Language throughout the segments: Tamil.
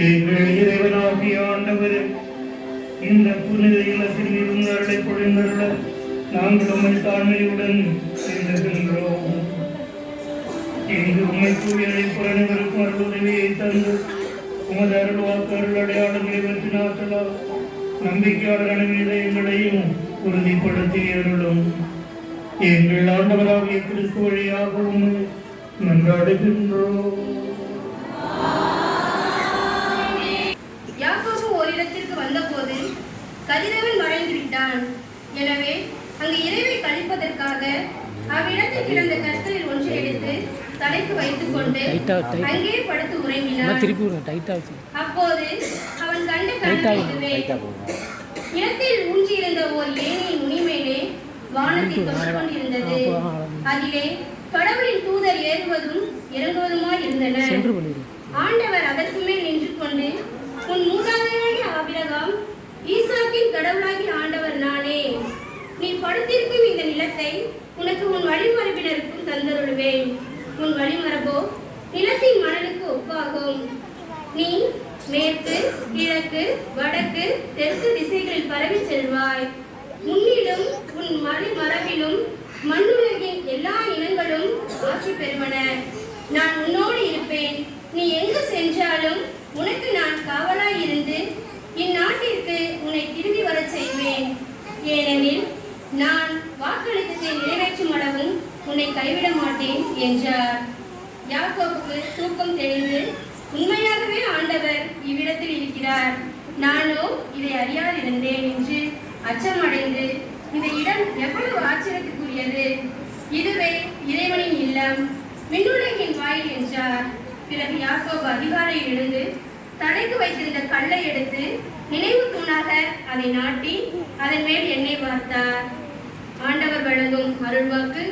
எங்கள் இறைவனாகிய ஆண்டவர் இந்த புனித இல்லத்தில் இருந்தவர்களை பொழிந்தருள நாங்கள் உண்மை தாழ்மையுடன் செல்லுகின்றோம். இங்கு உண்மை தூயலை புறணிவருக்கும் அருள் உதவியை தந்து உமது அருள் வாக்கு அருள் அடையாளங்களை வெற்றினாற்றலால் நம்பிக்கையாளரான மீது எங்களையும் உறுதிப்படுத்தி அருளும். எங்கள் ஆண்டவராகிய கிறிஸ்து வழியாக உண்மை மன்றாடுகின்றோம். யாக்கோபு ஓரிடத்திற்கு வந்தபோது கதிரவன் மறைந்து விட்டான். எனவே அங்கு இரவை கழிப்பதற்காக அவ்விடத்தில் கிடந்த கற்களில் ஒன்றை எடுத்து தலைக்கு வைத்துக் கொண்டு அங்கே படுத்து உறங்கினான். அப்போது அவன் கண்ட கனவு இடத்தில் ஊன்றியிருந்த ஓர் ஏணியின் நுனிமேலே வானத்தில் தொட்டு கொண்டிருந்தது. அதிலே கடவுளின் தூதர் ஏறுவதும் இறங்குவதுமாய் இருந்தனர். ஆண்டவர் அதற்கு மேல் நின்று கொண்டு, உன் மூதாதையராகிய ஆபிரகாம் ஈசாக்கின் கடவுளாகிய ஆண்டவர் நானே. நீ படுத்திருக்கும் இந்த நிலத்தை உனக்கு உன் வழிமரபினருக்கும் தந்தருள்வேன். உன் வழிமரபோ நிலத்தின் மணலுக்கு ஒப்பாகும். நீ மேற்கு, கிழக்கு, வடக்கு, தெற்கு திசைகளில் பரவி செல்வாய். உன்னிலும் உன் மரபிலும் மண்ணுலகின் எல்லா இனங்களும் ஆட்சி பெறுவன. நான் உன்னோடு இருப்பேன். நீ எங்கு சென்றாலும் உனக்கு நான் காவலாய் இருந்து இந்நாட்டிற்கு உன்னை திரும்பி வர செய்வேன். ஏனெனில் நான் வாக்களித்ததை நிறைவேற்றும் அளவும் உன்னை கைவிட மாட்டேன் என்றார். யாக்கோபுக்கு தூக்கம் தெளிந்து, உண்மையாகவே ஆண்டவர் இவ்விடத்தில் இருக்கிறார், நானோ இதை அறியாதிருந்தேன் என்று அச்சமடைந்து, இந்த இடம் எவ்வளவு ஆச்சரியத்துக்குரியது, இதுவே இறைவனின் இல்லம், விண்ணுலகின் வாயில் என்றார். பிறகு யாக்கோபு அதிகாலையில் எழுந்து தலைக்கு வைத்திருந்த கல்லை எடுத்து நினைவு தூணாக அதை நாட்டி அதன் மேல் எண்ணெய் வார்த்தார். ஆண்டவர் வழங்கும் அருள்வாக்கு.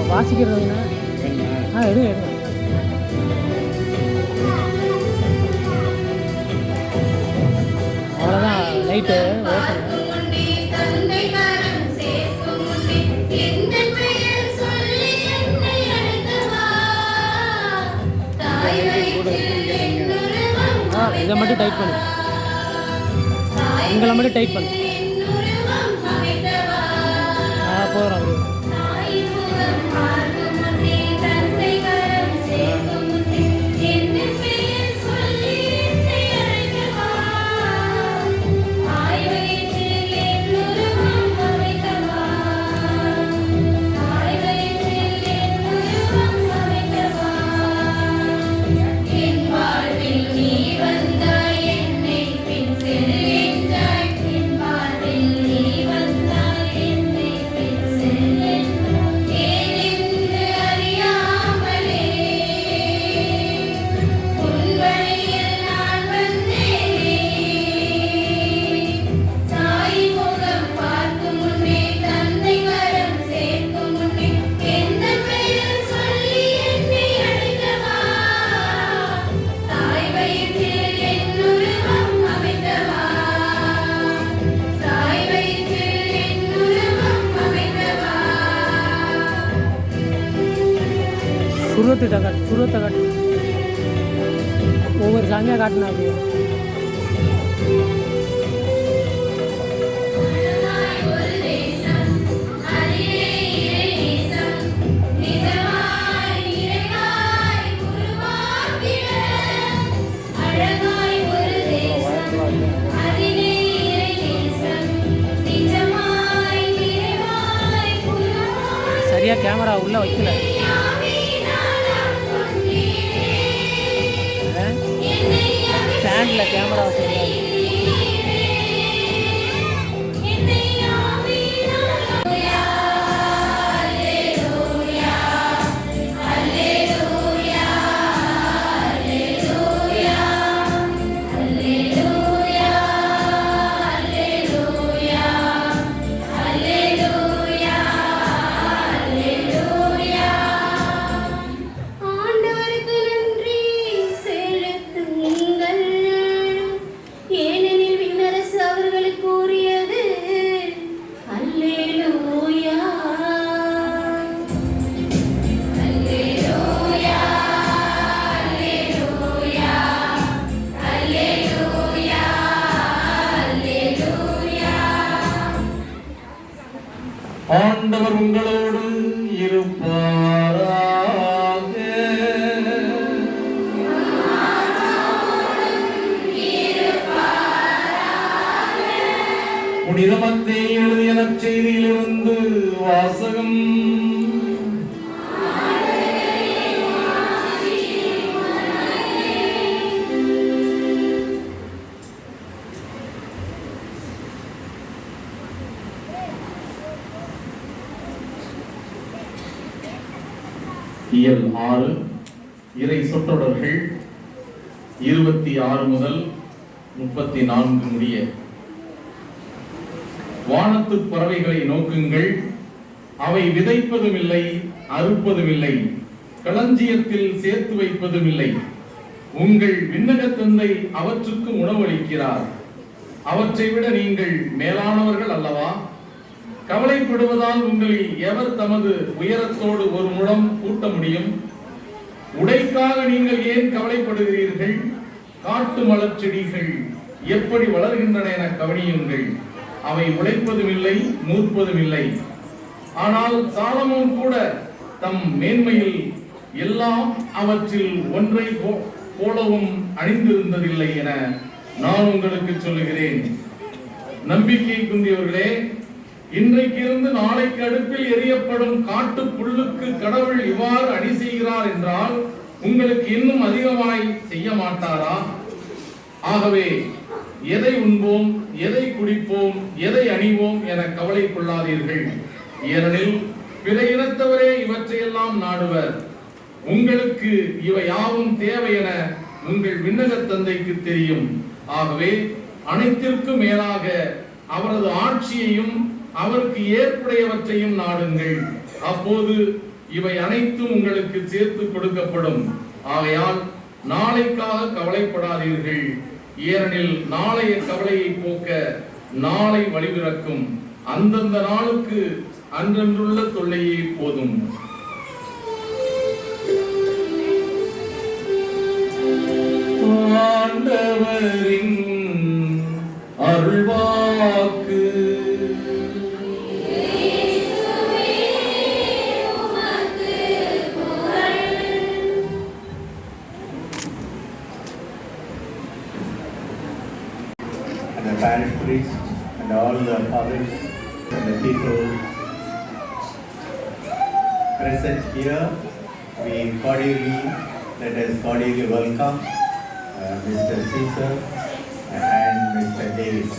வாசிக்கிறதுனா எடு அவ்வளோதான் லைட்டு இதை மட்டும் டைப் பண்ணு, எங்களை மட்டும் டைப் பண்ணு. போகிறோம். சுரத்தை காட்டு ஒவ்வொரு சாமியாக காட்டினா அப்படியே சரியாக கேமரா உள்ளே வைக்கல. ஸ்டாண்டில் கேமரா வச்சுருக்காங்க. Hallelujah. ஆண்டவர் உங்களோடு இருப்பாராக. புனித மத்தேயு எழுதிய நற்செய்தியிலிருந்து வாசகம். இயல் 6 இறை சொற்றொடர்கள் 26 முதல் 34 முடிய. வானத்து பறவைகளை நோக்குங்கள், அவை விதைப்பதும் இல்லை, அறுப்பதும் இல்லை, களஞ்சியத்தில் சேர்த்து வைப்பதும் இல்லை, உங்கள் விண்ணக தந்தை அவற்றுக்கு உணவளிக்கிறார். அவற்றை விட நீங்கள் மேலானவர்கள் அல்லவா? கவலைப்படுவதால் உங்களில் எவர் தமது உயரத்தோடு ஒரு முழம் கூட்ட முடியும்? உடைக்காக நீங்கள் ஏன் கவலைப்படுகிறீர்கள்? காட்டு மலர் செடிகள் எப்படி வளர்கின்றன என கவனியுங்கள். அவை உழைப்பதும் இல்லை, மூர்ப்பதும் இல்லை. ஆனால் சாலமோன் கூட தம் மேன்மையில் எல்லாம் அவற்றில் ஒன்றை போலவும் அணிந்திருந்ததில்லை என நான் உங்களுக்கு சொல்லுகிறேன். நம்பிக்கை குந்தியவர்களே, இன்றைக்கு இருந்து நாளைக்கு அடுப்பில் எரியப்படும் காட்டு புல்லுக்கு கடவுள் இவ்வாறு அணி செய்கிறார் என்றால் உங்களுக்கு இன்னும் அதிகமாய் செய்ய மாட்டாரா? ஆகவே எதை உண்போம், எதை குடிப்போம், எதை அணிவோம் என கவலை கொள்ளாதீர்கள். ஏனெனில் பிற இனத்தவரே இவற்றையெல்லாம் நாடுவர். உங்களுக்கு இவை யாவும் தேவை என உங்கள் விண்ணக தந்தைக்கு தெரியும். ஆகவே அனைத்திற்கும் மேலாக அவரது ஆட்சியையும் அவருக்கு ஏற்புடையவற்றையும் நாடுங்கள். அப்போது இவை அனைத்தும் உங்களுக்கு சேர்த்து கொடுக்கப்படும். ஆகையால் நாளைக்காக கவலைப்படாதீர்கள். ஏனெனில் நாளைய கவலையை போக்க நாளை வழிபிறக்கும். அந்தந்த நாளுக்கு அன்றன்றுள்ள தொல்லையே போதும். ஆண்டவரின் அருள்வாக்கு. And the parish priest and all the fathers and the people present here, let us cordially welcome Mr. Caesar and Mr. Davis.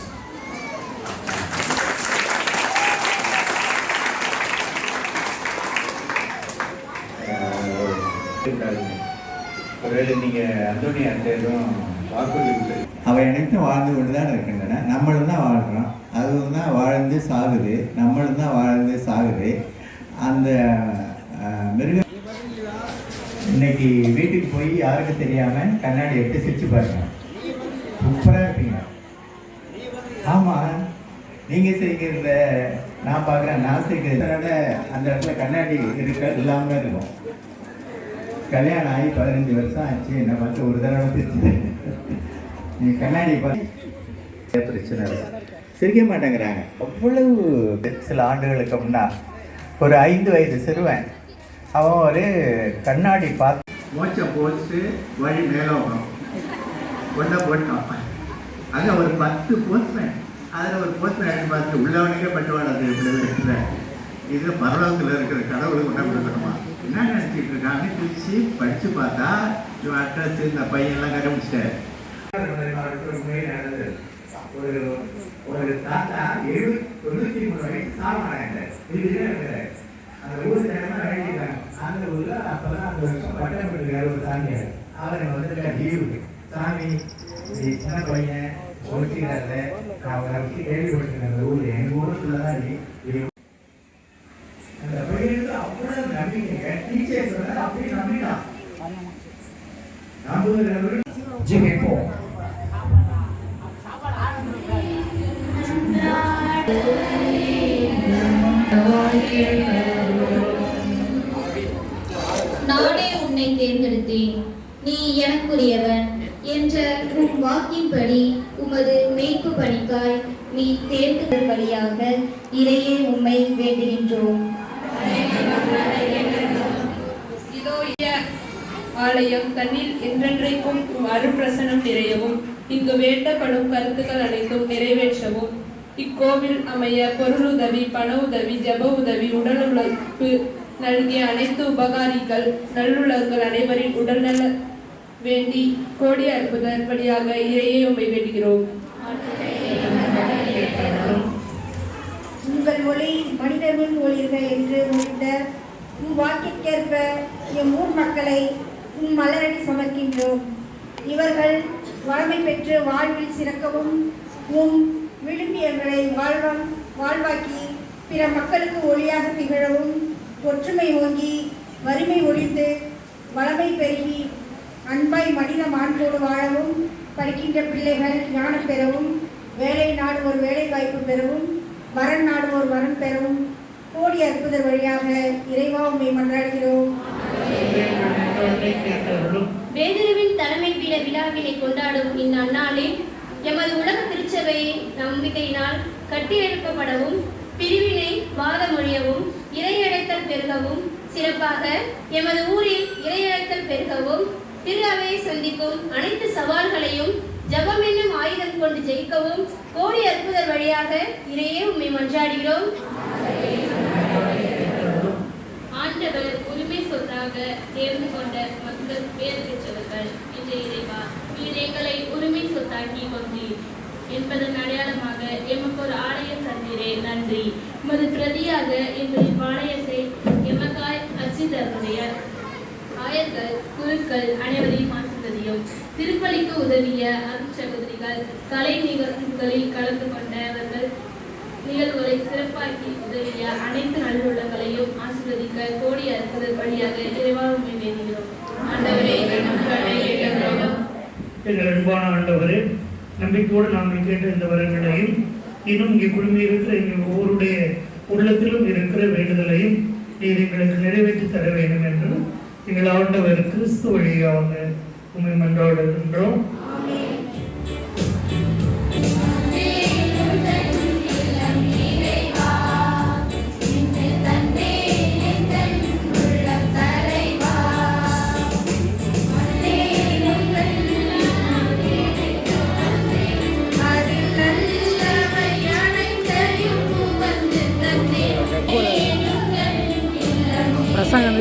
ஒருவேளை நீங்கள் அந்தோனியார்ட்ட எதுவும் வாக்குறுதி அவை அனைத்தும் வாழ்ந்து கொண்டு தான் இருக்கின்றன. நம்மளும் தான் வாழ்கிறோம், அதுவும் தான் வாழ்ந்து சாகுது, நம்மளும் தான் வாழ்ந்து சாகுது. அந்த மிருக இன்னைக்கு வீட்டுக்கு போய் யாருக்கும் தெரியாமல் கண்ணாடி எடுத்து சிரிச்சு பாருங்க, சூப்பராக இருப்பீங்க. ஆமாம், நீங்கள் செய்கிறத நான் பார்க்குறேன், நான் செய்கிறத அந்த இடத்துல கண்ணாடி இருக்க இல்லாமல் இருக்கும். கல்யாணம் ஆகி 15 வருஷம் ஆச்சு, என்னை பார்த்து ஒரு தடவை பிரிச்சு நீ கண்ணாடி பார்த்து பிரச்சனை இல்லை, சிரிக்க மாட்டேங்கிறாங்க. அவ்வளவு சில ஆண்டுகளுக்கு முன்னா ஒரு 5 வயது சிறுவன் அவன் ஒரு கண்ணாடி பார்த்து மோச்சை போட்டு வழி மேலே வரும் ஒன்றை போட்டான். அங்கே ஒரு 10 போஸ்ட்மேன், அதில் ஒரு போஸ்ட்மேன் எடுத்து பார்த்துட்டு உள்ளவனுக்கே பட்டுவாடு. அது இப்படி இருக்கிறேன், இது பரலோகத்தில் இருக்கிற கடவுளுக்கு உடம்பு கொடுக்கணுமா என்ன நினச்சிட்டு இருக்காங்க. பிரித்து படித்து பார்த்தா இவன் அட்ரஸ் இந்த பையன்லாம் கண்டுபிடிச்சிட்டாரு. நடந்தது ஒரு தாத்தா 93 வயசு சாமான் அந்த ஊர் நேரமாக வேண்டிக்கிறாங்க. அந்த ஊரில் அப்போ தான் அந்த வருஷம் பட்டம் பெற்றுக்காரு ஒரு சாமியார். அவரை வந்து லீவு சாமி சின்ன பையன் ஒழிச்சுக்கிறாரு, அவரை வச்சு கேள்விப்பட்டிருக்கேன். அந்த ஊர் எங்கள் ஊருக்குள்ள தான் அந்த பையனுக்கு அவ்வளோ நம்பிக்கை, டீச்சர் சொன்னார் அப்படியே நம்பிட்டான். ஜெயிப்போம். நானே உன்னை தேர்ந்தெடுத்தேன், நீ எனக்குரியவன் என்ற உன் வாக்கின்படி உமது மெய்ப்ப மீட்பு பணிக்காய் நீ தேர்ந்தெடுத்தல் வழியாக இறையே உம்மை வேண்டுகின்றோம். ஆலயம் தன்னில் என்றென்றைக்கும் அருட்பிரசனம் நிறையவும் இங்கு வேண்டப்படும் கருத்துக்கள் அனைத்தும் நிறைவேற்றவும் இக்கோவில் அமைய பொருளுதவி, பண உதவி, ஜப உதவி, உடல் உழைப்பு நல்கிய அனைத்து உபகாரிகள் நல்லுள்ளங்கள் அனைவரின் உடல்நல வேண்டி கோடி அற்புதர் வழியாக இறையை உம்மை வேண்டுகிறோம். உங்கள் ஒளி மனிதர்முன் ஒளிர்க என்று முடிந்த உன் வாக்கிற்கேற்ப எம் ஊர் மக்களை உன் மலரடி சமர்க்கின்றோம். இவர்கள் வளமை பெற்று வாழ்வில் சிறக்கவும் உம் விழுமியங்களை வாழ்வாக்கி பிற மக்களுக்கு ஒளியாக திகழவும் ஒற்றுமை ஓங்கி வறுமை ஒழிந்து வளமை பெருகி அன்பாய் மனித மாண்போடு வாழவும் படிக்கின்ற பிள்ளைகள் ஞானம் பெறவும் வேலை நாடு ஒரு வேலை வாய்ப்பு பெறவும் வரன் நாடு ஒரு வரன் பெறவும் கோடி அற்புதர் வழியாக இறைவா உம்மை மன்றாடுகிறோம். பேதுருவின் தலைமை பீட விழாவினை கொண்டாடும் இந்த அந்நாளில் எமது உலக திருச்சபையை நம்பிக்கையினால் கட்டியெழுப்பப்படவும் பிரிவினை வாதமொழியவும் இறையழைத்தல் பெருகவும் சிறப்பாக எமது ஊரில் இறையழைத்தல் பெருகவும் திரு அவையை சந்திக்கும் அனைத்து சவால்களையும் ஜபம் என்னும் ஆயுதம் கொண்டு ஜெயிக்கவும் கோடி அற்புதர் வழியாக இறையே உம்மை மன்றாடுகிறோம். ஆண்டவர் உரிமை சொத்தாக தேர்ந்து கொண்ட மக்கள் பேர் பெற்றவர்கள் என்ற இறைவா, நீர் எங்களை உரிமை சொத்தாக்கி கொண்டீர் என்பதன் அடையாளமாக எமக்கு ஒரு ஆலயம் தந்தீரே, நன்றி. உமது பிரதியாக எங்களின் ஆலயத்தை எமக்காய் அச்சிதருடைய ஆயர்கள் குருக்கள் அனைவரையும் ஆசிர்வதியும். திருப்பலிக்கு உதவிய அருட்சகோதரிகள் கலை நிகழ்வுகளில் கலந்து கொண்டவர்கள் நிகழ்வுகளை சிறப்பாக்கி உதவிய அனைத்து நல்லுள்ளங்களையும் ஆசீர்வதிக்க கோடி அற்புதர் வழியாக இறைவா உம்மை வேண்டுகிறோம். ஆண்டவரே, எங்கள் அன்பான ஆண்டவரே, நம்பிக்கையோடு நாங்கள் கேட்ட இந்த வரங்களையும் இன்னும் இங்கே குழுமி இருக்கிற எங்கள் ஒவ்வொருடைய உள்ளத்திலும் இருக்கிற வேண்டுதலையும் நீர் எங்களுக்கு நிறைவேற்றி தர வேண்டும் என்று எங்கள் ஆண்டவர் கிறிஸ்து வழியாக உம்மை மன்றாடுகின்றோம். பிரசங்கம்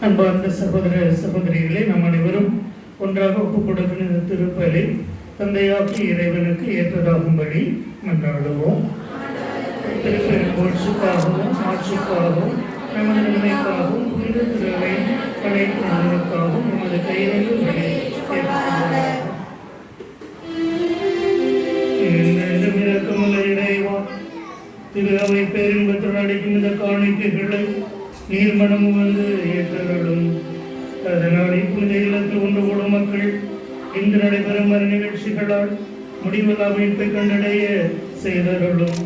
அன்பார்ந்த சகோதர சகோதரிகளே, நம் அனைவரும் ஒன்றாக ஒப்புக் கொடுக்கிற இந்த திருப்பலி தந்தையாக்கி இறைவனுக்கு ஏற்றதாகும்படி மன்றாடுவோம். திருப்பெரும் போட்சிக்காகவும் ஆட்சிக்காகவும் நமது நன்மைக்காகவும் புனித திருவை அனைத்து நலனுக்காகவும் நமது கைகளில் இறக்கமுள்ள இறைவா, திரு அவை பேரின்பத்தில் அடைக்கும் இந்த காணிக்கைகளை நீர் மனம் வந்து ஏற்றர்களும் அதனால் புனித இல்லத்தில் ஒன்று கூடும் மக்கள் இன்று நடைபெறும் மறு நிகழ்ச்சிகளால் முடிவில்லா மீட்பை கண்டடைய செய்தர்களும்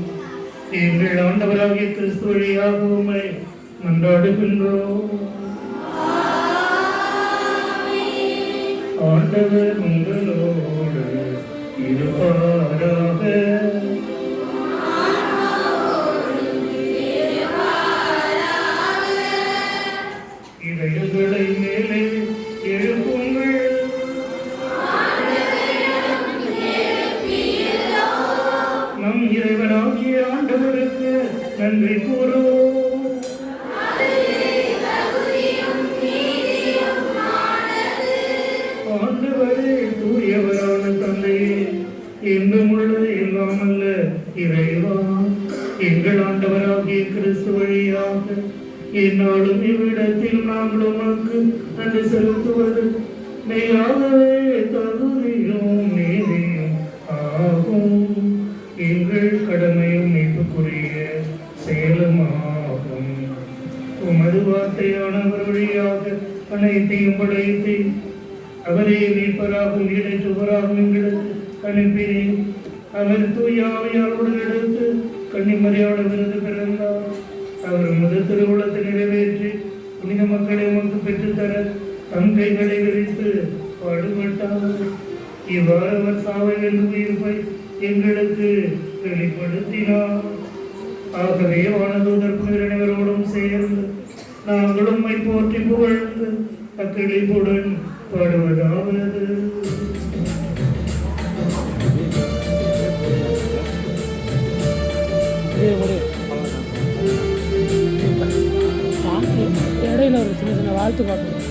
எங்கள் ஆண்டவராகிய கிறிஸ்து வழியாக உம்மை மன்றாடுகின்றோம். ஆண்டவர் உங்களோடு இருப்பாராக. இதயங்களை மேலே எழுப்புங்கள். நம் இறைவனாகிய ஆண்டவருக்கு நன்றி கூறுவோம். ஆண்டவரே தூயவரான தந்தையே, என்றும் உள்ள எல்லாம் அல்ல இறைவா, எங்கள் ஆண்டவராகிய கிறிஸ்து வழியாக என்னாலும் இவ்விடத்தில் நாங்கள் உமக்கு நன்றி செலுத்துவது மெய்யாகவே தகுதியும் நீதியும் ஆகும். எங்கள் கடமையும் மீட்புக்குரிய செயலுமாகும். உமது வார்த்தையானவர் வழியாக அனைத்தையும் படைத்து அவரே மீட்பராகவும் இடைச்சுவராகவும் எங்களுக்கு அனுப்பினேன். அவர் தூய ஆவியாளருடன் எடுத்து கன்னிமரியாள விருது பிறந்தார். அவர் முதல் திருவுளத்தை நிறைவேற்றி புனித மக்களை உமக்கு பெற்றுத்தர தம் கைகளை விரித்து பாடுபட்டார். இவ்வாறு அவர் சாவை வென்று உயிர்ப்பை எங்களுக்கு வெளிப்படுத்தினார். ஆகவே வானதூதர் புனிதர் அனைவரோடும் சேர்ந்து நாங்கள் உம்மை போற்றி புகழ்ந்து அக்களிப்புடன் பாடுவதாவது. இடையில ஒரு சின்ன சின்ன வாழ்த்து பார்க்கணும்.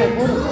போடும்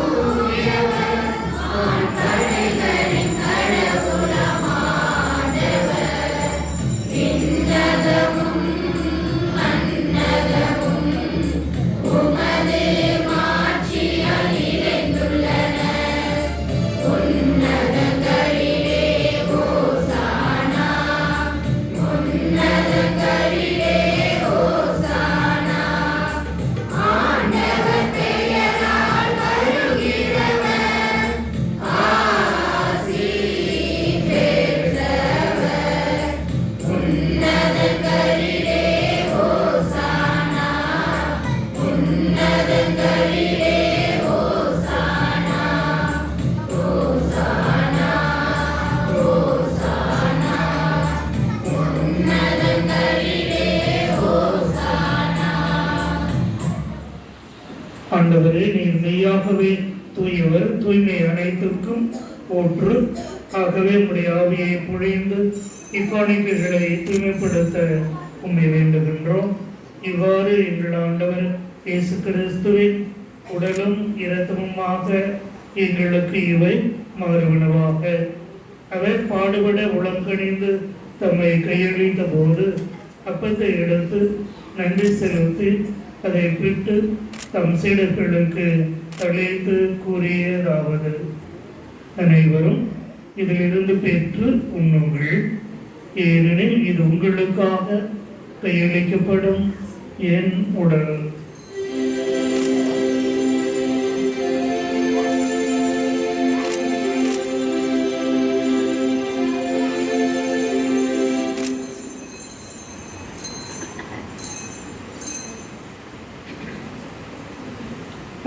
ஆண்டவரே, நீர் மெய்யாகவே தூயவர், தூய்மை அனைத்துக்கும் போற்று. ஆகவே உம்முடைய ஆவியை பொழிந்து இக்காணிக்கைகளை தூய்மைப்படுத்த உம்மை வேண்டுகின்றோம். இவ்வாறு எங்கள் ஆண்டவர் இயேசு கிறிஸ்துவின் உடலும் இரத்தமுமாக எங்களுக்கு இவை மாறுவனவாக. அவர் பாடுபட உளங்கணிந்து தம்மை கையளித்த போது அப்பத்தை எடுத்து நன்றி செலுத்தி அதை பிட்டு தம் சீடர்களுக்கு அழைத்து கூறியதாவது: அனைவரும் இதிலிருந்து பெற்று உண்ணுங்கள், ஏனெனில் இது உங்களுக்காக கையளிக்கப்படும் என் உடல்.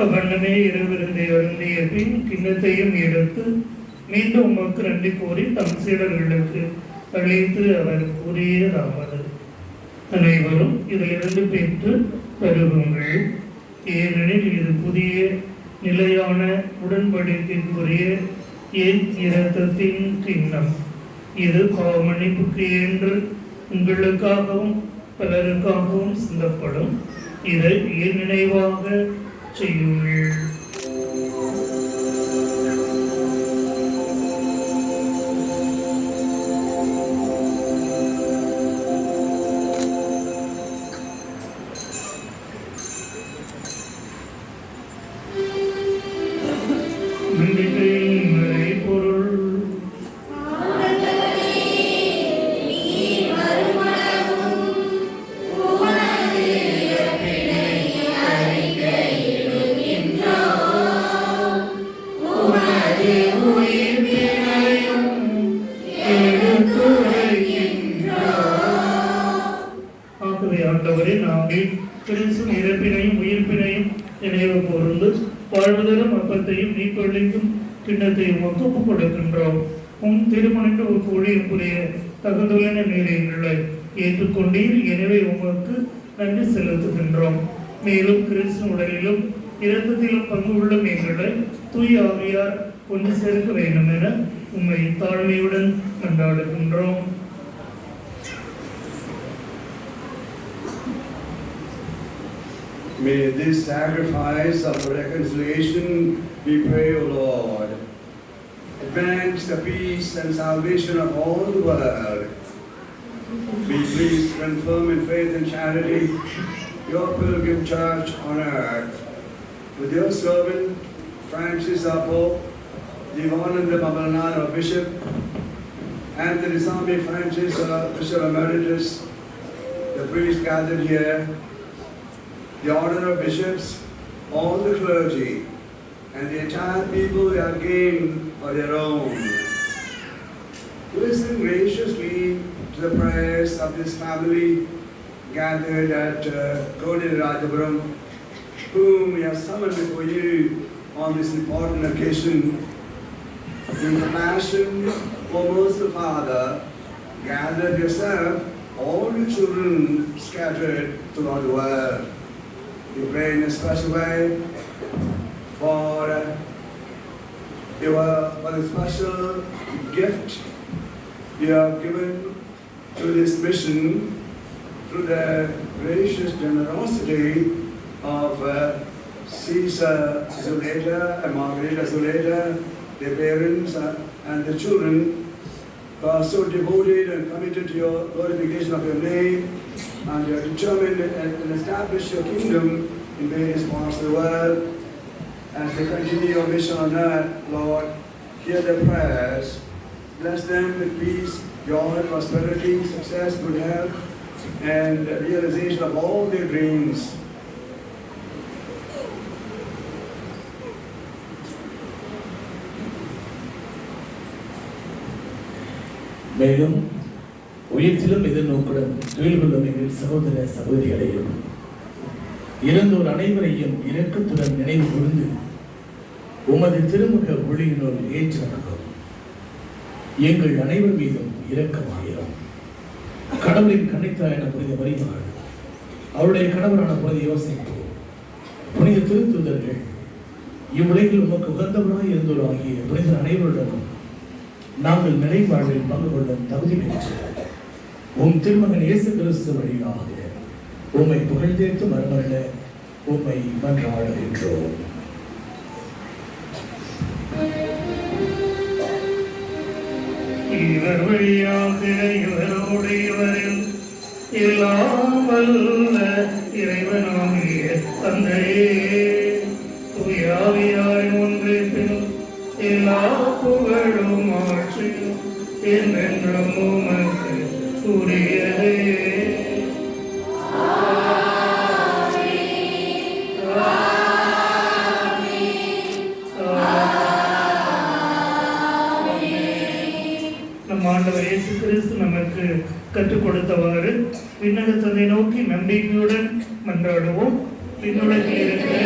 அவ்வண்ணமே இரவிருந்தை அருந்திய பின் கிண்ணத்தையும் எடுத்து மீண்டும் உமக்கு நன்றி கூறி தம் சீடர்களுக்கு அழைத்து அவர் கூறியதாவது: அனைவரும் இதிலிருந்து பெற்று பருகுங்கள், ஏனெனில் இது புதிய நிலையான உடன்படிக்கைக்குரிய என் இரத்தத்தின் கிண்ணம். இது பாவமன்னிப்புக்கு என்று உங்களுக்காகவும் பலருக்காகவும் சிந்தப்படும். இதை என் நினைவாக செய்யுங்கள். நம்பிக்கையின் மறைபொருள். நினைவு கூர்ந்து வாழ்வதரும் அப்பத்தையும் நீக்கொழிக்கும் கிண்ணத்தையும் ஒப்புக் கொடுக்கின்றோம். உம் திருமண ஊழியம் புரிய தகுந்துள்ள நீரை ஏற்றுக்கொண்டீர். எனவே உமக்கு நன்றி செலுத்துகின்றோம். மேலும் கிறிஸ்து உடலிலும் இரத்தத்திலும் பங்கு உள்ள எங்களை தூய ஆவியார் ஒன்று சேர்க்க வேண்டும் என உம்மை தாழ்மையுடன் கொண்டாடுகின்றோம். May this sacrifice of reconciliation, we pray, O Lord, advance the peace and salvation of all the world. Be pleased to confirm in faith and charity your pilgrim church on earth. With your servant Francis our Pope, Divananda Babalnath our Bishop, Anthony Swami Francis our Bishop Emeritus, the priests gathered here, the order of bishops, all the clergy, and the entire people they are gained for their own. Listen graciously to the prayers of this family gathered at Kodil Rajapuram, whom we have summoned before you on this important occasion. In compassion, O merciful Father, gather yourself all the children scattered throughout the world. We pray in a special way for the special gift you have given to this mission through the gracious generosity of Caesar Zuleta and Margarita Zuleta, their parents and the children who are so devoted and committed to your glorification of your name, and you are determined and establish your kingdom in various parts of the world. As they continue your mission on earth, Lord, hear their prayers. Bless them with peace, joy, prosperity, success, good health, and realization of all their dreams. மேலும் உயிர்த்திலும் எதிர்நோக்குடன் தொழில் கொள்ளும் எங்கள் சகோதர சகோதரிகளையும் இறந்தோர் அனைவரையும் இரக்கத்துடன் நினைவு கூர்ந்து உமது திருமுக ஒளியினுள் ஏற்றடங்கும். எங்கள் அனைவர் மீதும் இரக்கமாயிரும். கடவுளின் கன்னித்தாயான புனித மரியாள், அவருடைய கணவரான புனித யோசேப்பு, புனித திருத்தூதர்கள், இவ்வுலகில் உமக்கு உகந்தவராய் இருந்தோர் ஆகிய புனித அனைவருடனும் நாங்கள் நிறைவாழ்வில் பங்கு கொள்ளும் தகுதி பெற்று உம் திருமகன் இயேசு கிறிஸ்து வழியாக உம்மை புகழ்ந்தேத்து மறுமருள உம்மை மன்றாடுகின்றோம். இவர் வழியாக இவரோடு இவரில் எல்லாம் வல்ல இறைவனாகிய தந்தையே தூயாவியாய் ஒன்றில் எல்லா புகழும் ஆட்சியும் என்றென்றும் உமக்கு உரியதே. நம் ஆண்டவர் இயேசு கிறிஸ்து நமக்கு கற்றுக் கொடுத்தவாறு விண்ணக தந்தை நோக்கி நம்பிக்கையுடன் மன்றாடுவோம். விண்ணுலகில் இருக்கிற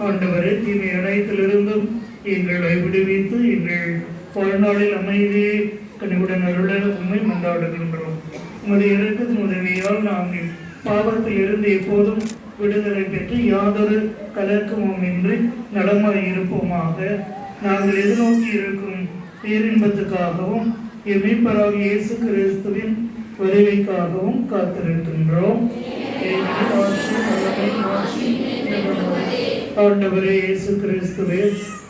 ஆண்டவரே, தீமை அனைத்திலிருந்தும் எங்களை விடுவித்து எங்கள் வாழ்நாளில் அமைதியை கனிவுடன் அருள உண்மை மன்றாடுகின்றோம். உமது இரக்கத்தின் உதவியால் நாங்கள் பாவத்தில் இருந்து எப்போதும் விடுதலை பெற்று யாதொரு கலக்கமும் இன்றி நலமாய் இருப்போமாக. நாங்கள் எதிர்நோக்கி இருக்கும் பேரின்பத்துக்காகவும் எம்மீட்பராகிய இயேசு கிறிஸ்துவின் வருகைக்காகவும் காத்திருக்கின்றோம். ஆண்டவரே இயேசு கிறிஸ்துவே,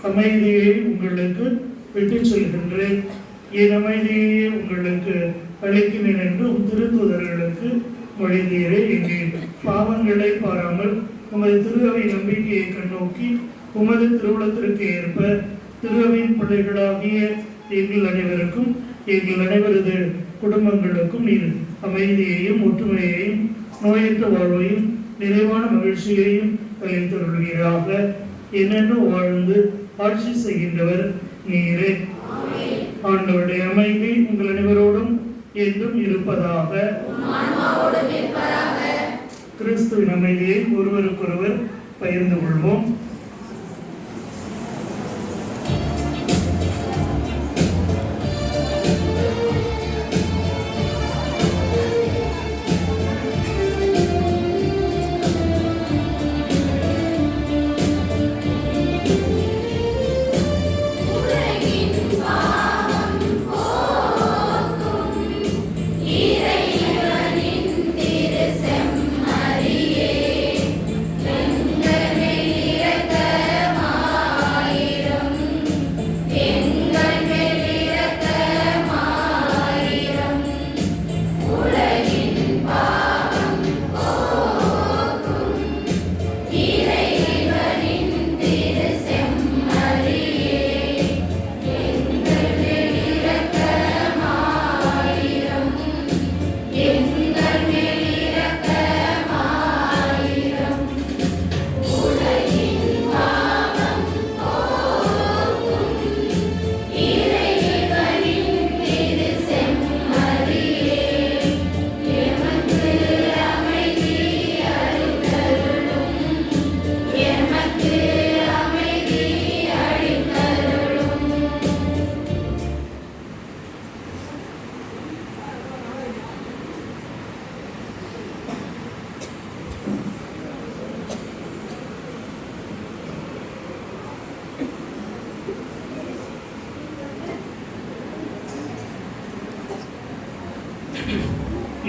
அமைதியை உங்களுக்கு விட்டுச் செல்கின்றேன், என் அமைதியை உங்களுக்கு அளிக்கிறேன் என்று திருத்தூதர்களுக்கு மொழிந்தீரே. எங்கள் பாவங்களை பாராமல் உமது திருவை நம்பிக்கையை கண்ணோக்கி உமது திருவுளத்திற்கு ஏற்ப திருவின் பிள்ளைகளாகிய எங்கள் அனைவருக்கும் எங்கள் அனைவரது குடும்பங்களுக்கும் நீர் அமைதியையும் ஒற்றுமையையும் நோயற்ற வாழ்வையும் நிறைவான மகிழ்ச்சியையும் கலைத்தருள்வீராக. என்னென்று வாழ்ந்து ஆட்சி செய்கின்றவர் நீரே. ஆண்டவருடைய அமைதி உங்கள் அனைவரோடும் என்றும் இருப்பதாக. கிறிஸ்துவின் அமைதியை ஒருவருக்கொருவர் பகிர்ந்து கொள்வோம்.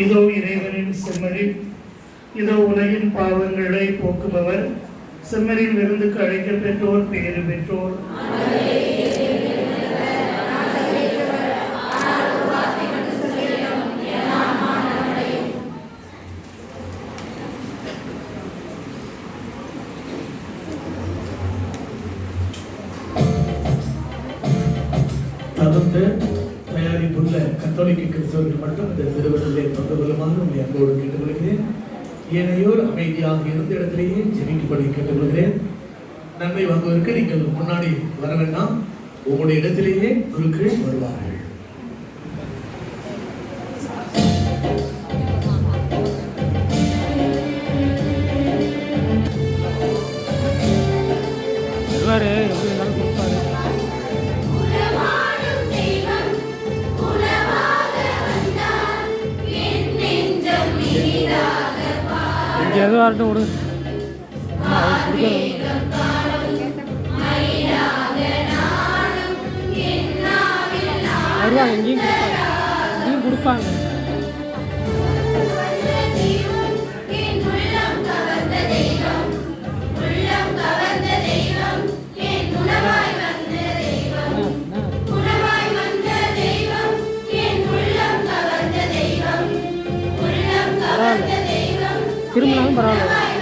இதோ இறைவனின் செம்மறி, இதோ உலகின் பாவங்களை போக்குபவர். செம்மறின் விருந்துக்கு அழைக்க பெற்றோர் பேறு பெற்றோர். தகுந்த தயாரிப்புள்ள கத்தோலிக்க கிறிஸ்தவர்கள் மட்டும் இந்த திருவிழாவிலே பங்கு கொள்ளுமாறு உங்களை அன்போடு கேட்டுக்கொள்கிறேன். ஏனையோர் அமைதியாக இருந்த இடத்திலேயே ஜெபிக்கும்படி கேட்டுக்கொள்கிறேன். நன்மை வாங்குவதற்கு நீங்கள் முன்னாடி வர வேண்டாம், உங்களுடைய இடத்திலேயே குருக்கள் வருவார்கள். எது வரட்டும் விடு. வருவாங்க, இங்கேயும் கொடுப்பாங்க. திரும்பினாலும் பரவாயில்ல.